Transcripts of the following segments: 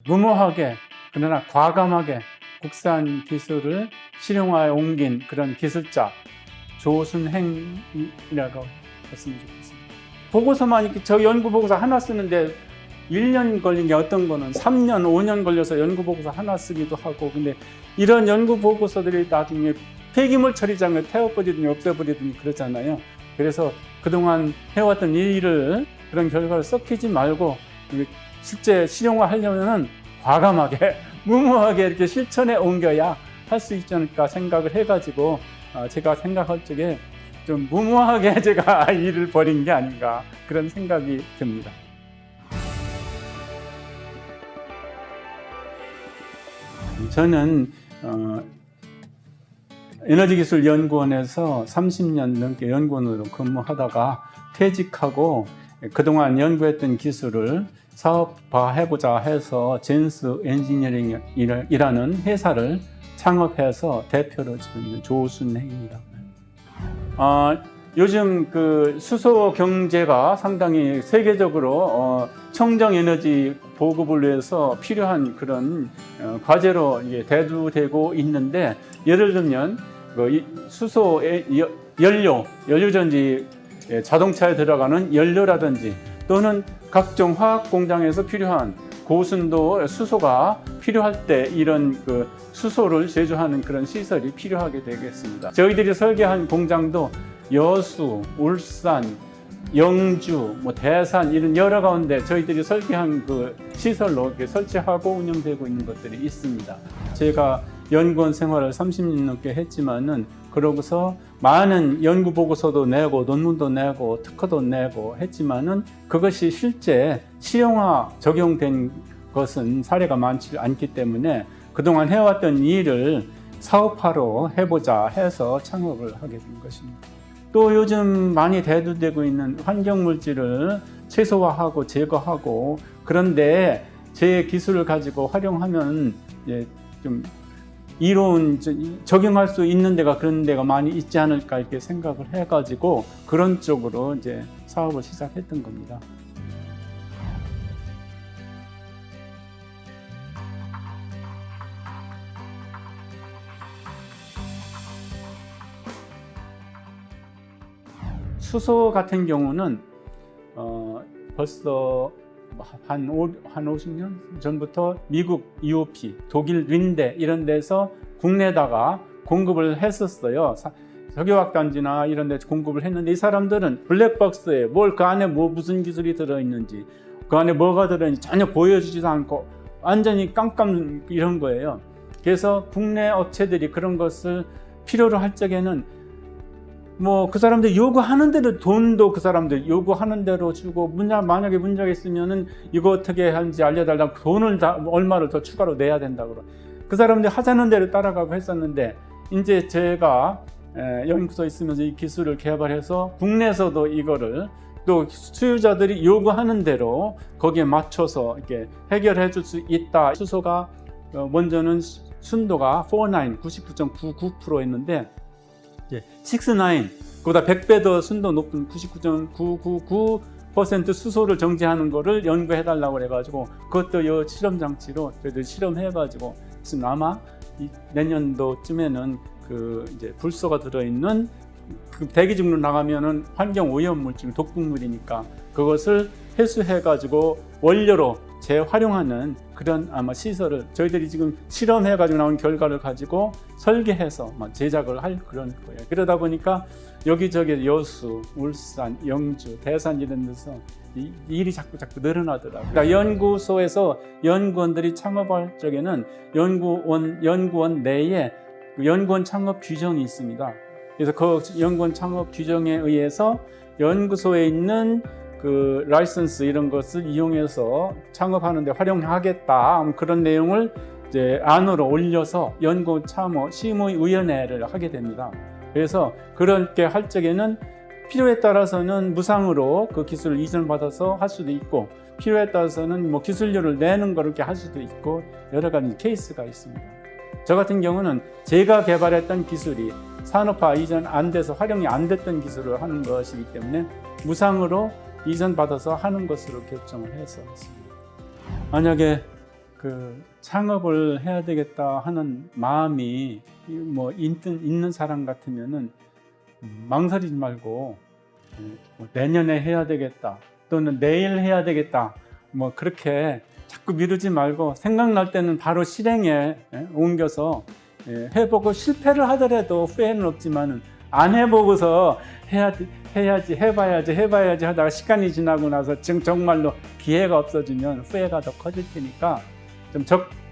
무모하게 그러나 과감하게 국산 기술을 실용화에 옮긴 그런 기술자 조순행이라고 했으면 좋겠습니다. 보고서만 이렇게 저 연구 보고서 하나 쓰는데 1년 걸린 게 어떤 거는 3년, 5년 걸려서 연구 보고서 하나 쓰기도 하고, 근데 이런 연구 보고서들이 나중에 폐기물 처리장을 태워버리든지 없애버리든지 그러잖아요. 그래서 그동안 해왔던 일을 그런 결과를 썩히지 말고 실제 실용화하려면 과감하게 무모하게 이렇게 실천에 옮겨야 할 수 있지 않을까 생각을 해가지고 제가 생각할 적에 좀 무모하게 제가 일을 벌인 게 아닌가 그런 생각이 듭니다. 저는 에너지기술연구원에서 30년 넘게 연구원으로 근무하다가 퇴직하고 그동안 연구했던 기술을 사업화해보자 해서 젠스 엔지니어링이라는 회사를 창업해서 대표로 지금 있는 조순행입니다. 요즘 그 수소 경제가 상당히 세계적으로 청정 에너지 보급을 위해서 필요한 그런 과제로 대두되고 있는데, 예를 들면 수소 연료전지 자동차에 들어가는 연료라든지 또는 각종 화학 공장에서 필요한 고순도 수소가 필요할 때 이런 그 수소를 제조하는 그런 시설이 필요하게 되겠습니다. 저희들이 설계한 공장도 여수, 울산, 영주, 대산 이런 여러 가운데 저희들이 설계한 그 시설로 이렇게 설치하고 운영되고 있는 것들이 있습니다. 제가 연구원 생활을 30년 넘게 했지만은 그러고서 많은 연구 보고서도 내고 논문도 내고 특허도 내고 했지만은 그것이 실제 실용화 적용된 것은 사례가 많지 않기 때문에 그동안 해왔던 일을 사업화로 해보자 해서 창업을 하게 된 것입니다. 또 요즘 많이 대두되고 있는 환경물질을 최소화하고 제거하고, 그런데 제 기술을 가지고 활용하면 좀 이로운 적용할 수 있는 데가 그런 데가 많이 있지 않을까 이렇게 생각을 해가지고 그런 쪽으로 사업을 시작했던 겁니다. 수소 같은 경우는 벌써 한 50년 전부터 미국 EOP, 독일 린데 이런 데서 국내에다가 공급을 했었어요. 석유화학단지나 이런 데 공급을 했는데, 이 사람들은 블랙박스에 그 안에 무슨 기술이 들어있는지, 그 안에 뭐가 들어있는지 전혀 보여주지도 않고 완전히 깜깜 이런 거예요. 그래서 국내 업체들이 그런 것을 필요로 할 적에는 그 사람들 요구하는 대로 돈도 그 사람들 요구하는 대로 주고, 만약에 문제가 있으면은 이거 어떻게 하는지 알려달라고 돈을 얼마를 더 추가로 내야 된다고. 그 사람들 하자는 대로 따라가고 했었는데, 이제 제가 연구소에 있으면서 이 기술을 개발해서 국내에서도 이거를 또 수요자들이 요구하는 대로 거기에 맞춰서 이렇게 해결해 줄 수 있다. 수소가 먼저는 순도가 99.99%였는데 69, 그보다 100배 더 순도 높은 99.999% 수소를 정제하는 거를 연구해달라고 해가지고, 그것도 실험 장치로 저희들 실험해가지고 지금 아마 내년도쯤에는 불소가 들어있는 대기 중으로 나가면은 환경 오염 물질, 독극물이니까 그것을 회수해가지고 원료로 재활용하는 그런 아마 시설을 저희들이 지금 실험해가지고 나온 결과를 가지고 설계해서 제작을 할 그런 거예요. 그러다 보니까 여기저기 여수, 울산, 영주, 대산 이런 데서 일이 자꾸 늘어나더라고요. 그러니까 연구소에서 연구원들이 창업할 적에는 연구원 내에 연구원 창업 규정이 있습니다. 그래서 그 연구원 창업 규정에 의해서 연구소에 있는 그 라이선스 이런 것을 이용해서 창업하는데 활용하겠다, 그런 내용을 안으로 올려서 연구원 참여 심의위원회를 하게 됩니다. 그래서 그렇게 할 적에는 필요에 따라서는 무상으로 그 기술을 이전받아서 할 수도 있고, 필요에 따라서는 기술료를 내는 걸 이렇게 할 수도 있고, 여러 가지 케이스가 있습니다. 저 같은 경우는 제가 개발했던 기술이 산업화 이전 안 돼서 활용이 안 됐던 기술을 하는 것이기 때문에 무상으로 이전받아서 하는 것으로 결정을 해서 했습니다. 만약에 그 창업을 해야 되겠다 하는 마음이 뭐 있는 사람 같으면은 망설이지 말고 뭐 내년에 해야 되겠다 또는 내일 해야 되겠다 뭐 그렇게 자꾸 미루지 말고 생각날 때는 바로 실행에 옮겨서 해보고 실패를 하더라도 후회는 없지만은 안 해보고서 해야지 해봐야지 하다가 시간이 지나고 나서 정말로 기회가 없어지면 후회가 더 커질 테니까 좀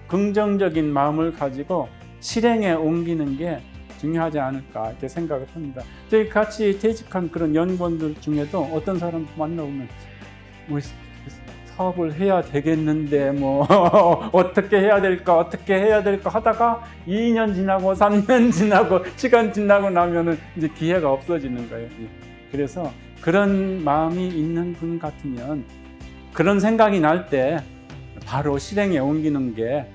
긍정적인 마음을 가지고 실행에 옮기는 게 중요하지 않을까 이렇게 생각을 합니다. 저희 같이 퇴직한 그런 연구원들 중에도 어떤 사람 만나보면 뭐 사업을 해야 되겠는데 뭐 어떻게 해야 될까 하다가 2년 지나고 3년 지나고 시간 지나고 나면은 이제 기회가 없어지는 거예요. 그래서 그런 마음이 있는 분 같으면 그런 생각이 날 때 바로 실행에 옮기는 게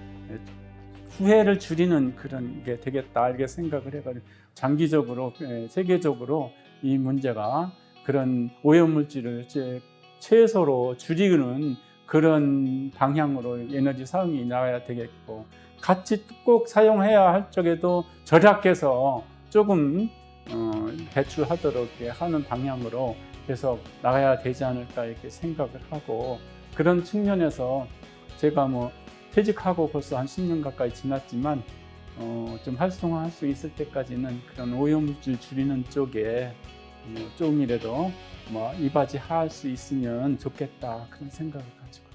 후회를 줄이는 그런 게 되겠다 이렇게 생각을 해가지고 장기적으로 세계적으로 이 문제가 그런 오염물질을 최소로 줄이는 그런 방향으로 에너지 사용이 나가야 되겠고 같이 꼭 사용해야 할 적에도 절약해서 조금 배출하도록 하는 방향으로 계속 나가야 되지 않을까 이렇게 생각을 하고 그런 측면에서 제가 뭐 퇴직하고 벌써 한 10년 가까이 지났지만 좀 활성화할 수 있을 때까지는 그런 오염물질 줄이는 쪽에 조금이라도 뭐 이바지할 수 있으면 좋겠다 그런 생각을 가지고